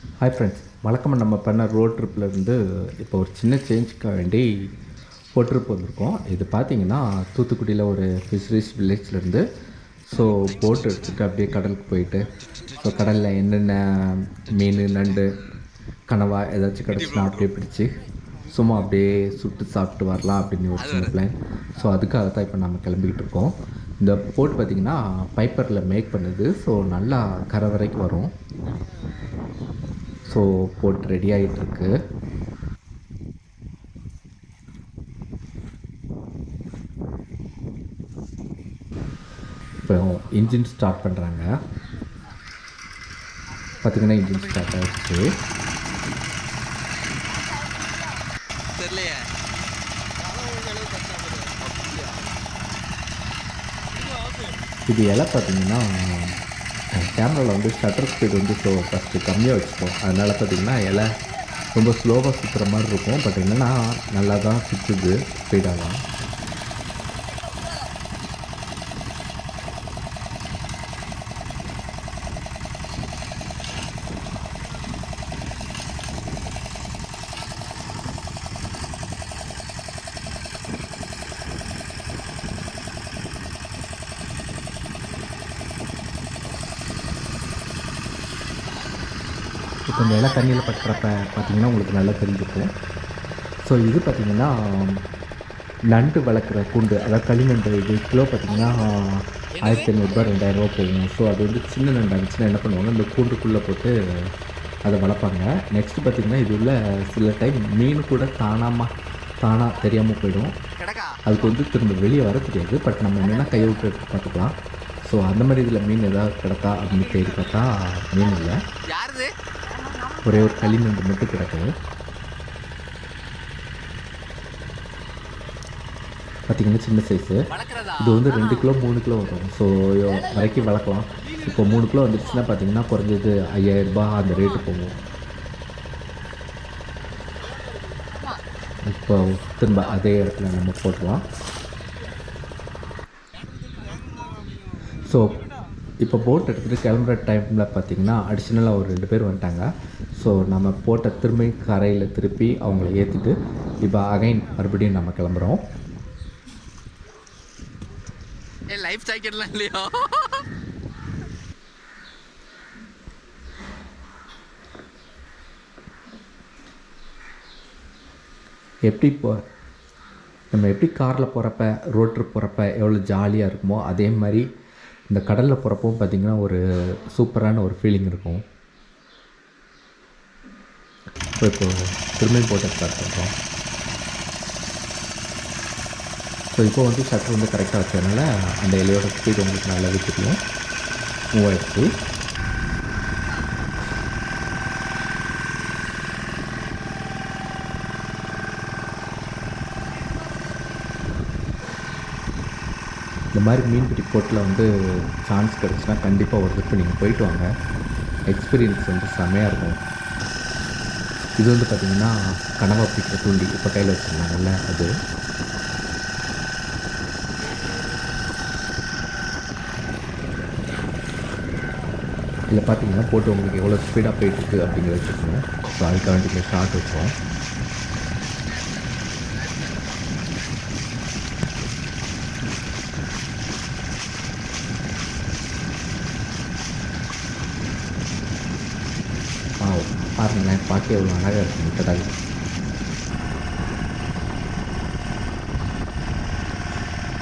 Hi friends, வழக்கமாக நம்ம பண்ண ரோட் ட்ரிப்லேருந்து இப்போ ஒரு சின்ன சேஞ்சுக்காக வேண்டி போட் ட்ரிப் வந்திருக்கோம். இது பார்த்திங்கன்னா தூத்துக்குடியில் ஒரு ஃபிஷரிஸ் வில்லேஜ்லேருந்து ஸோ போட் எடுத்துகிட்டு அப்படியே கடலுக்கு போயிட்டு ஸோ கடலில் என்னென்ன மீன், நண்டு, கனவா ஏதாச்சும் கிடச்சுன்னா அப்படியே பிடிச்சி சும்மா அப்படியே சுட்டு சாப்பிட்டு வரலாம் அப்படின்னு ஒரு சின்ன பிளான். ஸோ அதுக்காக தான் இப்போ நம்ம கிளம்பிக்கிட்டு இருக்கோம். இந்த போட் பார்த்திங்கன்னா பைப்பரில் மேக் பண்ணுது. ஸோ நல்லா கரை வரைக்கும் வரும். ஸோ போட் ரெடி ஆகிட்டுருக்கு. இப்போ இன்ஜின் ஸ்டார்ட் பண்ணுறாங்க. பார்த்திங்கன்னா இன்ஜின் ஸ்டார்ட் ஆகிடுச்சு. இது எல்லாம் பார்த்திங்கன்னா கேமராவில் வந்து ஷட்டர் ஸ்பீடு வந்து ஸோ ஃபஸ்ட்டு கம்மியாக வச்சுப்போம். அதனால் பார்த்திங்கன்னா எல்லாம் ரொம்ப ஸ்லோவாக சுற்றுற மாதிரி இருக்கும். பட் என்னென்னா நல்லா தான் சுற்றுது ஸ்பீடாக தான். இப்போ இந்த இலை தண்ணியில் பட்டுறப்ப பார்த்திங்கன்னா உங்களுக்கு நல்லா தெரிஞ்சுக்கும். ஸோ இது பார்த்திங்கன்னா நண்டு வளர்க்குற கூண்டு, அதாவது களிநண்டு. இது கிலோ பார்த்திங்கன்னா 1500 2000 போகும். ஸோ அது வந்து சின்ன நண்டு இருந்துச்சுன்னா என்ன பண்ணுவாங்க, இந்த கூண்டுக்குள்ளே போட்டு அதை வளர்ப்பாங்க. நெக்ஸ்ட்டு பார்த்திங்கன்னா இது உள்ள சில டைம் மீன் கூட தானாக தெரியாமல் போயிடும். அதுக்கு வந்து திரும்ப வெளியே வர தெரியாது. பட் நம்ம என்னென்னா கையை விட்டு எடுத்து பார்த்துக்கலாம். ஸோ அந்த மாதிரி இதில் மீன் எதாவது கிடக்கா அப்படின்னு தேடி பார்த்தா மீன் இல்லை. ஒரே ஒரு களிநண்டு மட்டும் கிடக்கு. பார்த்திங்கன்னா சின்ன சைஸு. இது வந்து 2 கிலோ 3 கிலோ வரும். ஸோ வரைக்கும் வளர்க்கலாம். இப்போ 3 கிலோ வந்துடுச்சுன்னா பார்த்திங்கன்னா குறைஞ்சது 5000 ரூபாய் அந்த ரேட்டு போகும். இப்போ திரும்ப அதே இடத்துல நம்ம போட்டுக்கலாம். ஸோ இப்போ போட் எடுத்துகிட்டு கிளம்புற டைமில் பார்த்திங்கன்னா அடிஷ்னலாக ஒரு 2 பேர் வந்துட்டாங்க. ஸோ நம்ம போட்டை திரும்பி கரையில் திருப்பி அவங்கள ஏற்றிட்டு இப்போ அகைன் மறுபடியும் நம்ம கிளம்புறோம். லைஃப் ஜாக்கெட்லாம் இல்லையா? நம்ம எப்படி காரில் போகிறப்ப ரோட் ட்ரிப் போகிறப்ப எவ்வளோ ஜாலியாக இருக்குமோ அதே மாதிரி இந்த கடலில் போகிறப்பவும் பார்த்திங்கன்னா ஒரு சூப்பரான ஒரு ஃபீலிங் இருக்கும். இப்போ திரும்பியும் போட்டு ஸ்டார்ட் பண்ணுறோம். ஸோ இப்போ வந்து ஷட்டர் வந்து கரெக்டாக வச்சதுனால அந்த இலையோட ஸ்பீடு உங்களுக்கு நல்லாவே தெரியும். மூவ் ஆகிடுச்சு. இந்த மாதிரி மீன்பிடி போட்டில் வந்து சான்ஸ் கிடச்சுன்னா கண்டிப்பாக ஒரு ட்ரிப்பு நீங்கள் போயிட்டு வாங்க. எக்ஸ்பீரியன்ஸ் வந்து செம்மையாக இருக்கும். இது வந்து பார்த்திங்கன்னா கனவா பிடிக்கிற தூண்டி இப்போ கையில் வச்சுருந்தாங்கல்ல அது. இதில் பார்த்திங்கன்னா போட்டு உங்களுக்கு எவ்வளோ ஸ்பீடாக போயிட்டுருக்கு அப்படிங்கிறத வச்சுக்கணும். ஸோ அதுக்காக வேண்டிய ஷார்ட் வச்சோம். பாருங்களேன், பார்க்க எவ்வளோ அழகாக இருக்கும் கடல்.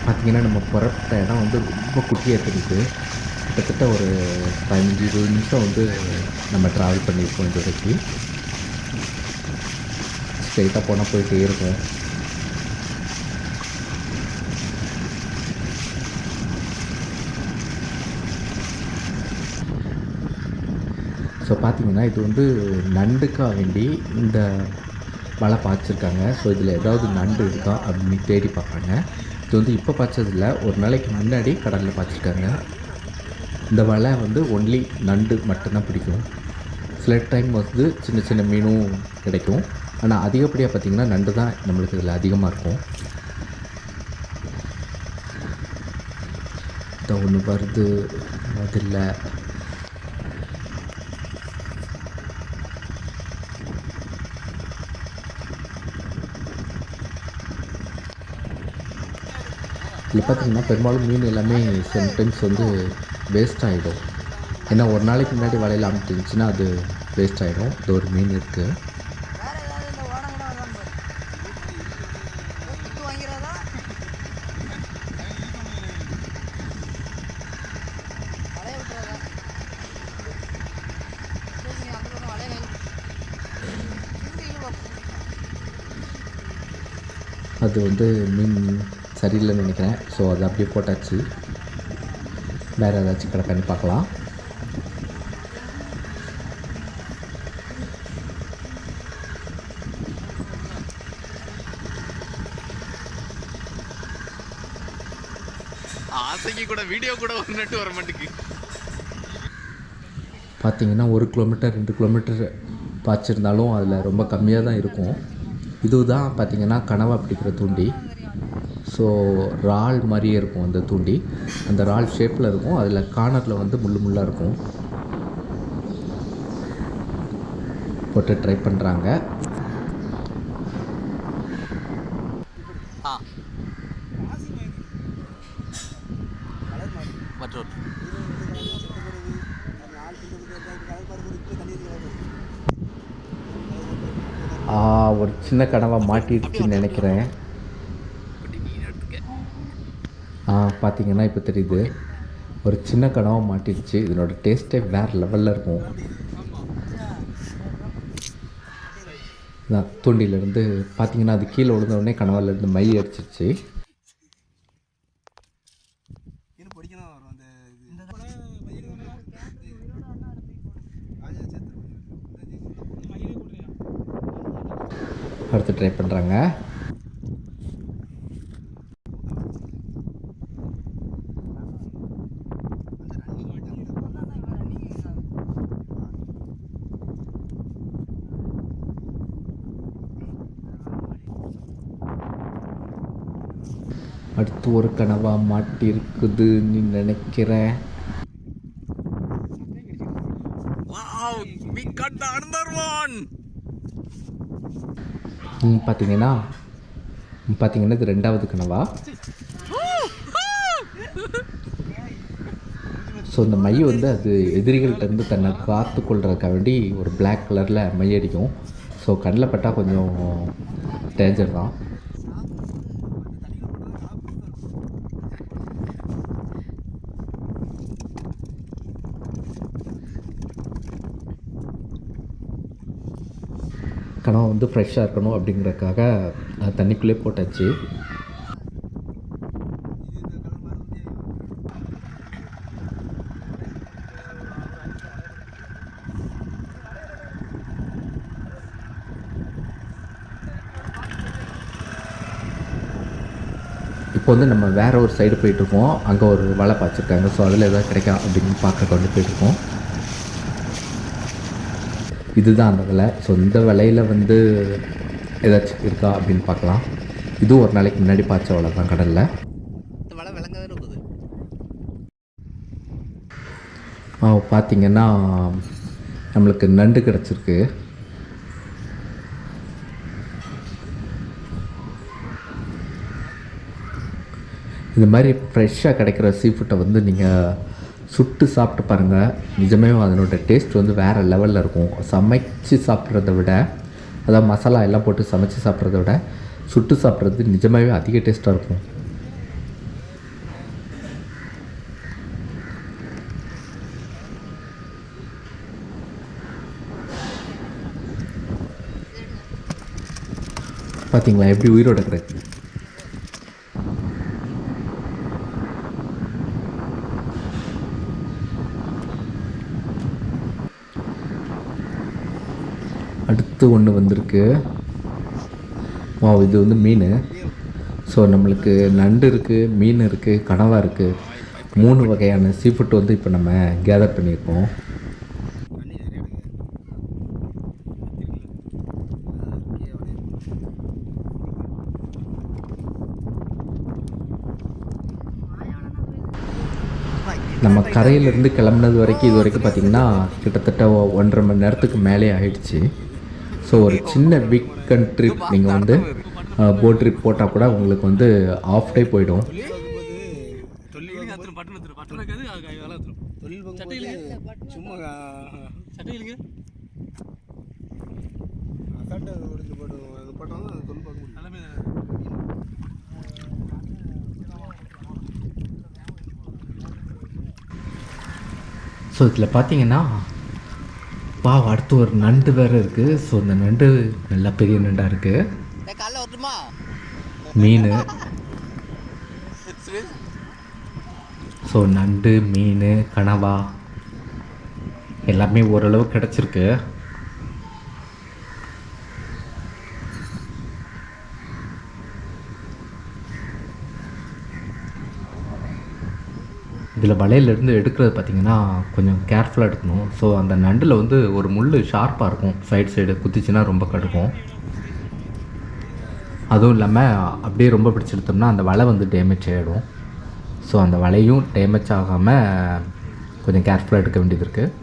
பார்த்திங்கன்னா நம்ம புறப்பட்ட இடம் வந்து ரொம்ப குட்டியாக தெரியுது. கிட்டத்தட்ட ஒரு 15-20 நிமிஷம் வந்து நம்ம ட்ராவல் பண்ணியிருக்கோம். இந்த வரைக்கு ஸ்ட்ரெயிட்டாக போனால் போயிட்டே இருக்கும். ஸோ பார்த்திங்கன்னா இது வந்து நண்டுக்காக வேண்டி இந்த வலை பாய்ச்சிருக்காங்க. ஸோ இதில் ஏதாவது நண்டு இருக்கா அப்படின்னு தேடி பார்ப்பாங்க. இது வந்து இப்போ பாய்ச்சதில்லை, ஒரு நாளைக்கு முன்னாடி கடலில் பாய்ச்சிருக்காங்க. இந்த வலை வந்து ஒன்லி நண்டு மட்டும்தான் பிடிக்கும். சில டைம் வந்து சின்ன சின்ன மீனும் கிடைக்கும். ஆனால் அதிகப்படியாக பார்த்திங்கன்னா நண்டு தான் நம்மளுக்கு இதில் அதிகமாக இருக்கும். இந்த ஒன்று வருது அதில் இதில் பார்த்திங்கன்னா பெரும்பாலும் மீன் எல்லாமே சம்டைம்ஸ் வந்து வேஸ்ட் ஆகிடும். ஏன்னா ஒரு நாளைக்கு முன்னாடி வலையில் அமுட்டிருந்துச்சுன்னா அது வேஸ்ட் ஆகிடும். இது ஒரு மீன் இருக்குது. அது வந்து மீன் சரியில்லைன்னு நினைக்கிறேன். ஸோ அது அப்படியே போட்டாச்சு. வேறு ஏதாச்சும் கிடக்கான்னு பார்க்கலாம். ஆசைக்கு கூட வீடியோ கூட ஒரு நட்டு வர மாட்டேங்குது. பார்த்திங்கன்னா 1 கிலோமீட்டர் 2 கிலோமீட்டர் பாய்ச்சிருந்தாலும் அதில் ரொம்ப கம்மியாக தான் இருக்கும். இதுதான் பார்த்திங்கன்னா கனவா பிடிக்கிற தூண்டி. ஸோ இறால் மாதிரியே இருக்கும் அந்த தூண்டி. அந்த இறால் ஷேப்பில் இருக்கும். அதில் கார்னரில் வந்து முள்ளு முள்ளாக இருக்கும். போட்டு ட்ரை பண்ணுறாங்க. ஒரு சின்ன கனவா மாட்டிடுச்சுன்னு நினைக்கிறேன். பார்த்தீங்கன்னா இப்போ தெரியுது, ஒரு சின்ன கனவா மாட்டிடுச்சு. இதனோட டேஸ்ட்டே வேறு லெவலில் இருக்கும். தூண்டிலேருந்து பார்த்தீங்கன்னா அது கீழே விழுந்தோடனே கனவாலேருந்து மை அடிச்சிருச்சு. அடுத்து ட்ரை பண்ணுறாங்க. அடுத்து ஒரு கனவா மாட்டிருக்குதுன்னு நினைக்கிறேன். பார்த்தீங்கன்னா இது 2வது கனவா. ஸோ இந்த மை வந்து அது எதிரிகள்கிட்டருந்து தன்னை காத்து கொள்றதுக்காக வேண்டி ஒரு பிளாக் கலரில் மை அடிக்கும். ஸோ கண்ணில் பட்டால் கொஞ்சம் டேஞ்சர் தான். கனவா வந்து ஃப்ரெஷ்ஷாக இருக்கணும் அப்படிங்கிறதுக்காக தண்ணிக்குள்ளே போட்டாச்சு. இப்போ வந்து நம்ம வேறு ஒரு சைடு போயிட்டுருக்கோம். அங்கே ஒரு வலை பாய்ச்சிருக்காங்க. ஸோ அதில் எதாவது கிடைக்கும் அப்படின்னு பார்க்க கொண்டு போயிட்டுருக்கோம். இதுதான் அந்த வலை. ஸோ இந்த வலையில் வந்து ஏதாச்சும் இருக்கா அப்படின்னு பார்க்கலாம். இதுவும் ஒரு நாளைக்கு முன்னாடி பாய்ச்ச வலை தான் கடலில். பார்த்திங்கன்னா நம்மளுக்கு நண்டு கிடச்சிருக்கு. இந்த மாதிரி ஃப்ரெஷ்ஷாக கிடைக்கிற சீ ஃபுட்டை வந்து நீங்கள் சுட்டு சாப்பிட்டு பாருங்கள். நிஜமே அதனோட டேஸ்ட் வந்து வேறு லெவலில் இருக்கும். சமைச்சு சாப்பிட்றத விட, அதாவது மசாலா எல்லாம் போட்டு சமைச்சு சாப்பிட்றத விட சுட்டு சாப்பிட்றது நிஜமாகவே அதிக டேஸ்ட்டாக இருக்கும். பார்த்தீங்களா எப்படி உயிரோட கிடக்கு. அடுத்து ஒன்று வந்திருக்கு. இது வந்து மீன். ஸோ நம்மளுக்கு நண்டு இருக்குது, மீன் இருக்குது, கனவா இருக்குது. 3 வகையான சீ ஃபுட் வந்து இப்போ நம்ம கேதர் பண்ணியிருக்கோம். நம்ம கரையிலேருந்து கிளம்புனது வரைக்கும் இது வரைக்கும் பார்த்திங்கன்னா கிட்டத்தட்ட 1.5 மணி நேரத்துக்கு மேலே ஆகிடுச்சு. ஸோ ஒரு சின்ன வீக்கெண்ட் ட்ரிப் நீங்கள் வந்து போட் ட்ரிப் போட்டால் கூட உங்களுக்கு வந்து ஆஃப் டே போயிடும். இருக்காது அதெல்லாம் எடுத்துரும். தொழில் பார்க்கும்போது சும்மா சட்டையிலுங்க அசால்ட்டாக அது போட்டாலும் அது தொழில் பார்க்க முடியும். எல்லாமே ஸோ இதில் பார்த்தீங்கன்னா அடுத்து ஒரு நண்டு வேறு இருக்குது. ஸோ இந்த நண்டு நல்லா பெரிய நண்டாக இருக்குது. காலைல வரட்டுமா மீன், ஸோ நண்டு, மீன், கனவா எல்லாமே ஓரளவு கிடச்சிருக்கு. இதில் வலையிலேருந்து எடுக்கிறது பார்த்திங்கன்னா கொஞ்சம் கேர்ஃபுல்லாக எடுக்கணும். ஸோ அந்த நண்டில் வந்து ஒரு முள் ஷார்ப்பாக இருக்கும், சைடு குத்திச்சுன்னா ரொம்ப கடுக்கும். அதுவும் இல்லாமல் அப்படியே ரொம்ப பிடிச்சி எடுத்தோம்னா அந்த வலை வந்து டேமேஜ் ஆகிடும். ஸோ அந்த வலையும் டேமேஜ் ஆகாமல் கொஞ்சம் கேர்ஃபுல்லாக எடுக்க வேண்டியது இருக்குது.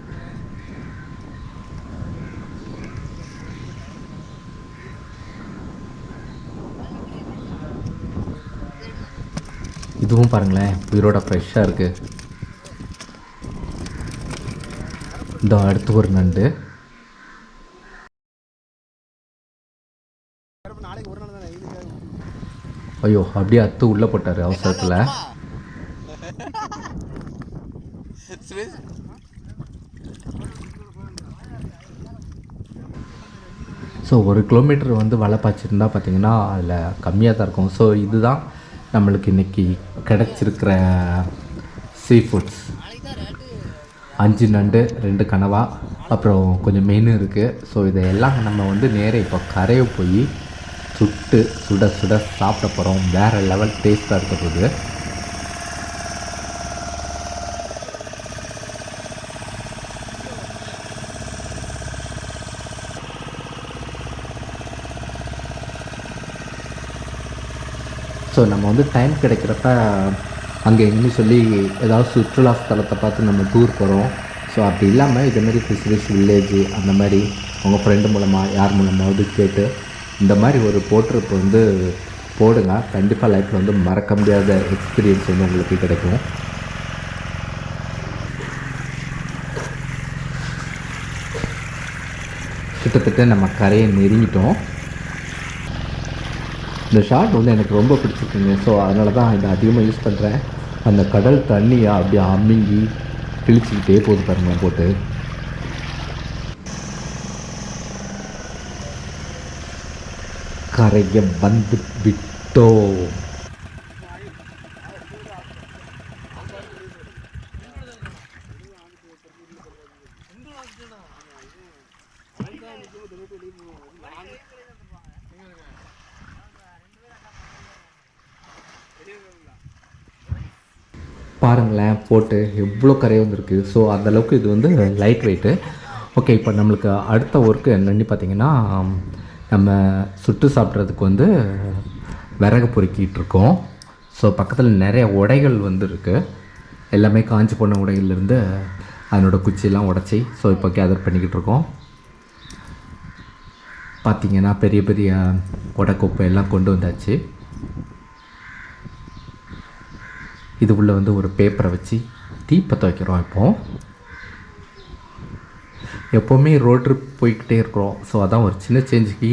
இதுவும் பாருங்களேன் உயிரோட ஃப்ரெஷ்ஷாக இருக்குது. இந்த அடுத்து ஒரு நண்டு. நாளைக்கு ஒரு நாள் தானே இதுக்காக ஐயோ அப்படியே அத்து உள்ளே போட்டார் அவசரத்தில். ஸோ 1 கிலோமீட்டர் வந்து வலை பாய்ச்சிருந்தா பார்த்திங்கன்னா அதில் கம்மியாக தான் இருக்கும். ஸோ இதுதான் நம்மளுக்கு இன்றைக்கி கிடச்சிருக்கிற சீ ஃபுட்ஸ். 5 நண்டு, 2 கனவா, அப்புறம் கொஞ்சம் மீன் இருக்குது. ஸோ இதையெல்லாம் நம்ம வந்து நேராக இப்போ கரையை போய் சுட சாப்பிட போகிறோம். வேறு லெவல் டேஸ்ட்டாக இருக்க போகுது. ஸோ நம்ம வந்து டைம் கிடைக்கிறப்ப அங்கே எங்கேன்னு சொல்லி ஏதாவது சுற்றுலா ஸ்தலத்தை பார்த்து நம்ம டூர் போகிறோம். ஸோ அப்படி இல்லாமல் இதேமாரி ஃபிஷரிஸ் வில்லேஜ் அந்த மாதிரி உங்கள் ஃப்ரெண்டு மூலமாக யார் மூலமாவது கேட்டு இந்த மாதிரி ஒரு போட்ரிப் வந்து போடுங்க. கண்டிப்பாக லைஃப்பில் வந்து மறக்க முடியாத எக்ஸ்பீரியன்ஸ் வந்து உங்களுக்கு கிடைக்கும். கிட்டத்தட்ட நம்ம கரையை நெருங்கிட்டோம். இந்த ஷார்ட் வந்து எனக்கு ரொம்ப பிடிச்சிருக்குங்க. ஸோ அதனால தான் இதை அதிகமாக யூஸ் பண்ணுறேன். அந்த கடல் தண்ணியை அப்படியே அமுங்கி கிழிச்சிக்கிட்டே போகுது பாருங்கள் போட்டு. கரையை வந்து விட்டோம். பாருங்களேன் போட்டு எவ்வளோ கரை வந்துருக்கு. ஸோ அந்தளவுக்கு இது வந்து லைட் வெயிட்டு. ஓகே, இப்போ நம்மளுக்கு அடுத்த ஒர்க்கு என்னென்னு பார்த்தீங்கன்னா நம்ம சுட்டு சாப்பிட்றதுக்கு வந்து விறகு பொறுக்கிட்டு இருக்கோம். ஸோ பக்கத்தில் நிறைய உடைகள் வந்து இருக்குது. எல்லாமே காஞ்சி போன உடைகள்லேருந்து அதனோட குச்சியெல்லாம் உடச்சி ஸோ இப்போ கேதர் பண்ணிக்கிட்டு இருக்கோம். பார்த்திங்கன்னா பெரிய பெரிய உடைக்கோப்பை எல்லாம் கொண்டு வந்தாச்சு. இது உள்ளே வந்து ஒரு பேப்பரை வச்சு தீ பற்ற வைக்கிறோம். எப்போவுமே ரோட் ட்ரிப் போய்கிட்டே இருக்கிறோம். ஸோ அதான் ஒரு சின்ன சேஞ்சுக்கு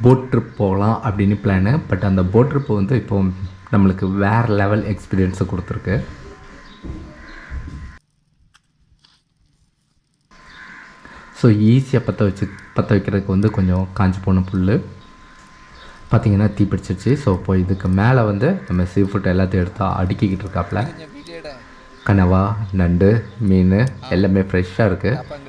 போட் ட்ரிப் போகலாம் அப்படின்னு பிளானு. பட் அந்த போட் ட்ரிப் வந்து இப்போ நம்மளுக்கு வேறு லெவல் எக்ஸ்பீரியன்ஸை கொடுத்துருக்கு. ஸோ ஈஸியாக பற்ற வைக்கிறதுக்கு வந்து கொஞ்சம் காஞ்சி போன புல் பார்த்திங்கன்னா தீ பிடிச்சிருச்சு. ஸோ இப்போ இதுக்கு மேலே வந்து நம்ம சீ ஃபுட் எல்லாத்தையும் எடுத்து அடுக்கிக்கிட்டு இருக்காப்புல. கனவா, நண்டு, மீன் எல்லாமே ஃப்ரெஷ்ஷாக இருக்குது.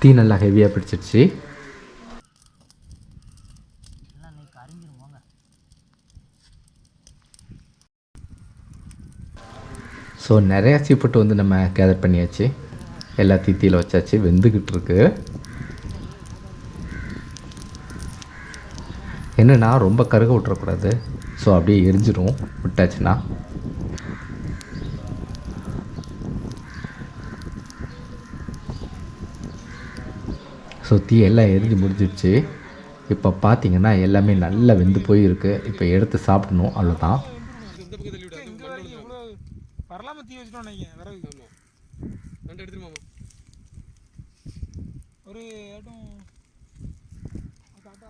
தீ நல்லா ஹெவியாக பிடிச்சிருச்சு. ஸோ நிறையா சீஃபுட் வந்து நம்ம கேதர் பண்ணியாச்சு. எல்லாத்தையும் தீயில் வச்சாச்சு, வெந்துக்கிட்டு இருக்கு. என்னென்னா ரொம்ப கருக விட்டுறக்கூடாது. ஸோ அப்படியே எரிஞ்சிரும் விட்டாச்சுன்னா. ஸோ தீ எல்லாம் எரிஞ்சு முடிஞ்சிடுச்சு. இப்போ பார்த்தீங்கன்னா எல்லாமே நல்லா வெந்து போயிருக்கு. இப்போ எடுத்து சாப்பிடணும், அவ்வளோதான். இந்த பக்கம் தள்ளி விடு. அது மண்ணோட இவ்வளோ வரலாம தீ வச்சுட்டோம் நினைக்கிறேன். விறகு நண்டு எடுத்துருமாமா ஒரு ஆட்டம்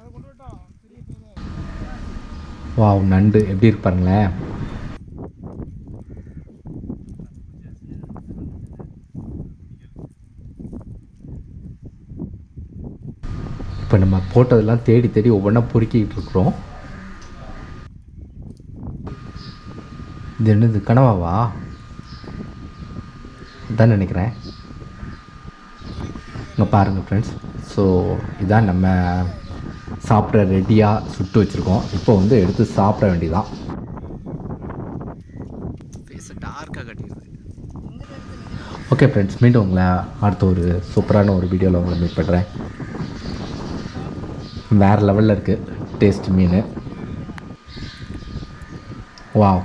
அதை கொண்டு விட்டா வாவ், நண்டு எப்படி இருப்பாருங்களேன். இப்போ நம்ம போட்டதெல்லாம் தேடி தேடி ஒவ்வொன்றா பொறுக்கிக்கிட்டு இருக்கிறோம். இது என்னது, கனவாவா தான் நினைக்கிறேன். இங்கே பாருங்கள் ஃப்ரெண்ட்ஸ். ஸோ இதான் நம்ம சாப்பிட்ற ரெடியாக சுட்டு வச்சுருக்கோம். இப்போ வந்து எடுத்து சாப்பிட வேண்டியதான். ஃபேஸை டார்க்காக கட்டிடுது. ஓகே ஃப்ரெண்ட்ஸ், மீண்டும் உங்களை அடுத்த ஒரு சூப்பரான ஒரு வீடியோவில் உங்களை மீட் பண்ணுறேன். வேறு லெவலில் இருக்குது டேஸ்ட் மீன். வாவ்.